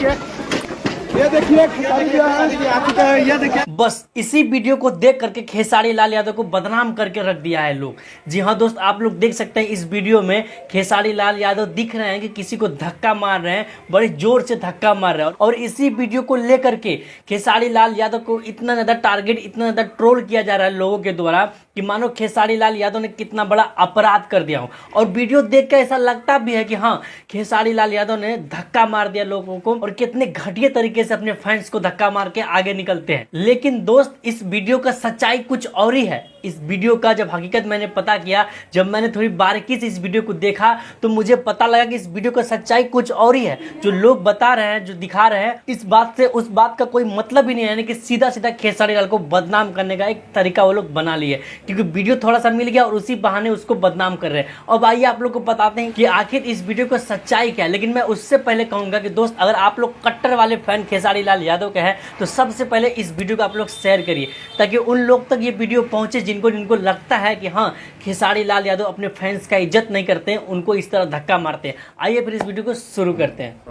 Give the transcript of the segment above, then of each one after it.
ये देखिए ये देखिए। बस इसी वीडियो को देख करके खेसारी लाल यादव को बदनाम करके रख दिया है लोग। जी हाँ दोस्त, आप लोग देख सकते हैं इस वीडियो में खेसारी लाल यादव दिख रहे हैं कि किसी को धक्का मार रहे हैं, बड़े जोर से धक्का मार रहे हैं। और इसी वीडियो को लेकर के खेसारी लाल यादव को इतना ज्यादा टारगेट, इतना ज्यादा ट्रोल किया जा रहा है लोगों के द्वारा कि मानो खेसारी लाल यादव ने कितना बड़ा अपराध कर दिया हो। और वीडियो देख कर ऐसा लगता भी है कि हाँ, खेसारी लाल यादव ने धक्का मार दिया लोगों को, और कितने घटिया तरीके से अपने फैंस को धक्का मार के आगे निकलते हैं। लेकिन दोस्त, इस वीडियो का सच्चाई कुछ और ही है। इस वीडियो का जब हकीकत मैंने पता किया, जब मैंने थोड़ी बारीकी से इस वीडियो को देखा, तो मुझे पता लगा कि इस वीडियो का सच्चाई कुछ और ही है। जो लोग बता रहे हैं, जो दिखा रहे हैं, इस बात से उस बात का कोई मतलब ही नहीं है। यानी कि सीधा सीधा खेसारी लाल को बदनाम करने का एक तरीका वो लोग बना लिए, क्योंकि वीडियो थोड़ा सा मिल गया और उसी बहाने उसको बदनाम कर रहे हैं। अब आइए आप लोग को बताते हैं कि आखिर इस वीडियो का सच्चाई क्या है। लेकिन मैं उससे पहले कहूंगा कि दोस्त, अगर आप लोग कट्टर वाले फैन खेसारी लाल यादव के हैं, तो सबसे पहले इस वीडियो को आप लोग शेयर करिए, ताकि उन लोग तक ये वीडियो पहुंचे जिनको लगता है कि हाँ, खेसारी लाल यादव अपने फैंस का इज्जत नहीं करते हैं, उनको इस तरह धक्का मारते हैं। आइए फिर इस वीडियो को शुरू करते हैं।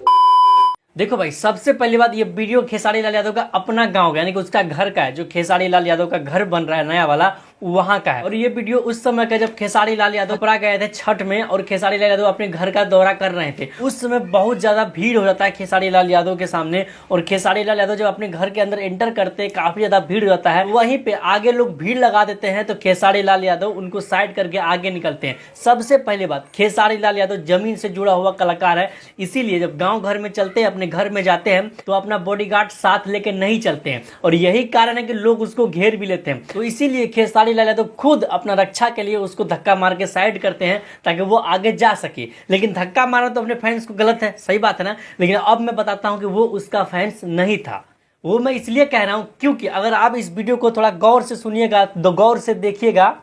देखो भाई, सबसे पहली बात, ये वीडियो खेसारी लाल यादव का अपना गांव का, यानी कि उसका घर का है। जो खेसारी लाल यादव का घर बन रहा है नया वाला, वहां का है। और ये वीडियो उस समय का जब खेसारी लाल यादव परा गए थे छठ में, और खेसारी लाल यादव अपने घर का दौरा कर रहे थे। उस समय बहुत ज्यादा भीड़ हो जाता है खेसारी लाल यादव के सामने, और खेसारी लाल यादव जब अपने घर के अंदर एंटर करते हैं, काफी ज्यादा भीड़ रहता है। वहीं पे आगे लोग भीड़ लगा देते हैं, तो खेसारी लाल यादव उनको साइड करके आगे निकलते हैं। सबसे पहली बात, खेसारी लाल यादव जमीन से जुड़ा हुआ कलाकार है, इसीलिए जब गाँव घर में चलते हैं, अपने घर में जाते हैं, तो अपना बॉडीगार्ड साथ लेके नहीं चलते हैं। और यही कारण है कि लोग उसको घेर भी लेते हैं। तो इसीलिए खेसारी लाल यादव खुद अपना रक्षा के लिए उसको धक्का मार के साइड करते हैं, ताकि वो आगे जा सके। लेकिन धक्का मारना तो अपने फैंस को गलत है, सही बात है ना। लेकिन अब मैं बताता हूं कि वो उसका फैंस नहीं था। वो मैं इसलिए कह रहा हूं क्योंकि अगर आप इस वीडियो को थोड़ा गौर से सुनिएगा, तो गौर से देखिएगा।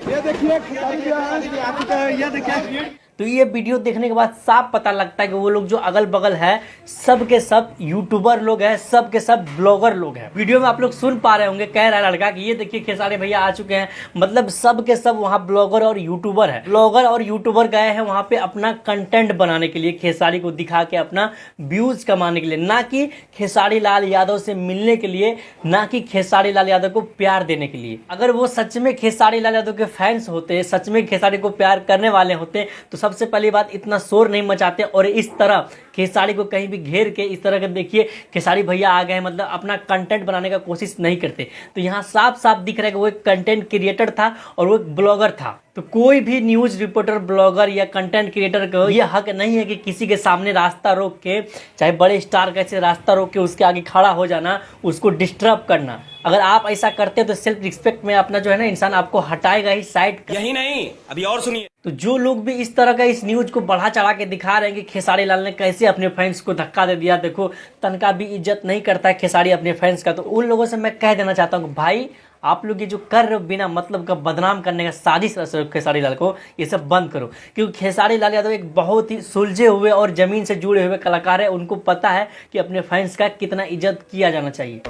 ये देखिए। तो ये वीडियो देखने के बाद साफ पता लगता है कि वो लोग जो अगल बगल है, सब के सब यूट्यूबर लोग हैं, सब के सब ब्लॉगर लोग हैं। वीडियो में आप लोग सुन पा रहे होंगे, कह रहा है लड़का कि ये देखिए खेसारी भैया आ चुके हैं। मतलब सब के सब वहाँ ब्लॉगर और यूट्यूबर है। ब्लॉगर और यूट्यूबर गए हैं वहाँ पे अपना कंटेंट बनाने के लिए, खेसारी को दिखा के अपना व्यूज कमाने के लिए, ना कि खेसारी लाल यादव से मिलने के लिए, ना कि खेसारी लाल यादव को प्यार देने के लिए। अगर वो सच में खेसारी लाल यादव के फैंस होते, सच में खेसारी को प्यार करने वाले होते, तो सबसे पहली बात इतना शोर नहीं मचाते और इस तरह खेसारी को कहीं भी घेर के इस तरह के देखिए खेसारी भैया आ गए, मतलब अपना कंटेंट बनाने का कोशिश नहीं करते। तो यहाँ साफ साफ दिख रहा है कि वो एक कंटेंट क्रिएटर था और वो एक ब्लॉगर था। तो कोई भी न्यूज रिपोर्टर, ब्लॉगर या कंटेंट क्रिएटर को ये हक नहीं है कि किसी के सामने रास्ता रोक के, चाहे बड़े स्टार कैसे रास्ता रोक के उसके आगे खड़ा हो जाना, उसको डिस्टर्ब करना। अगर आप ऐसा करते तो सेल्फ रिस्पेक्ट में अपना जो है ना, इंसान आपको हटाएगा ही साइड। यही नहीं, अभी और सुनिए। तो जो लोग भी इस तरह का इस न्यूज को बढ़ा चढ़ा के दिखा रहे हैं कि खेसारी लाल ने कैसे अपने फैंस को धक्का दे दिया, देखो तनका भी इज्जत नहीं करता है खेसारी अपने फैंस का, तो उन लोगों से मैं कह देना चाहता हूँ, भाई आप लोग ये जो कर रहे हो बिना मतलब का बदनाम करने का साजिश खेसारी लाल को, ये सब बंद करो। क्योंकि खेसारी लाल यादव एक बहुत ही सुलझे हुए और जमीन से जुड़े हुए कलाकार है। उनको पता है कि अपने फैंस का कितना इज्जत किया जाना चाहिए।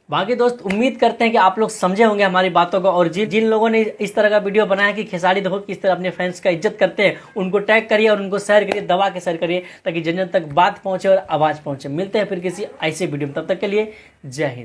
बाकी दोस्त, उम्मीद करते हैं कि आप लोग समझे होंगे हमारी बातों को, और जिन लोगों ने इस तरह का वीडियो बनाया कि खेसारी देखो किस तरह अपने फैंस का इज्जत करते हैं, उनको टैग करिए और उनको शेयर करिए, दबा के शेयर करिए, ताकि जन जन तक बात पहुंचे और आवाज पहुंचे। मिलते हैं फिर किसी ऐसे वीडियो में, तब तक के लिए जय हिंद।